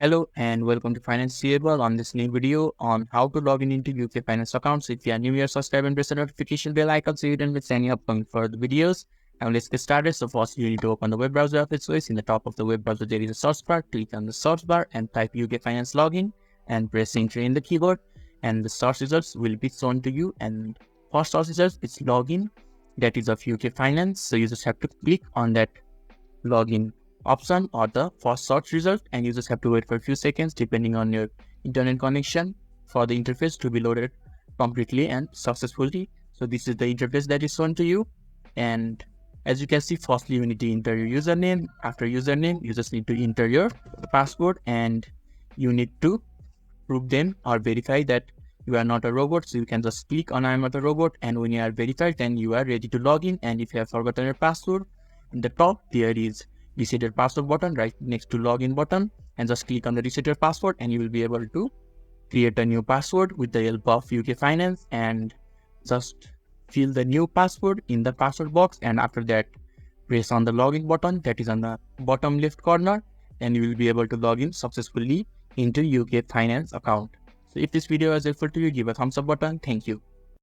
Hello and welcome to Financeable on this new video on how to log in into UK Finance accounts. If you are new here, subscribe and press the notification bell icon so you don't miss any upcoming further videos. And let's get started. So first you need to open the web browser of its choice. In the top of the web browser there is a search bar. Click on the search bar and type UK Finance login and press enter in the keyboard and the search results will be shown to you. And first search results is login, that is of UK Finance. So you just have to click on that login option or the first search result, and you just have to wait for a few seconds depending on your internet connection for the interface to be loaded completely and successfully. So this is the interface that is shown to you, and as you can see, firstly you need to enter your username. After username you just need to enter your password and you need to prove them or verify that you are not a robot. So you can just click on I am not a robot, and when you are verified then you are ready to log in. And if you have forgotten your password, in the top there is reset your password button right next to login button, and just click on the reset your password and you will be able to create a new password with the help of UK Finance, and just fill the new password in the password box, and after that press on the login button that is on the bottom left corner, and you will be able to log in successfully into UK Finance account. So if this video was helpful to you, give a thumbs up button. Thank you.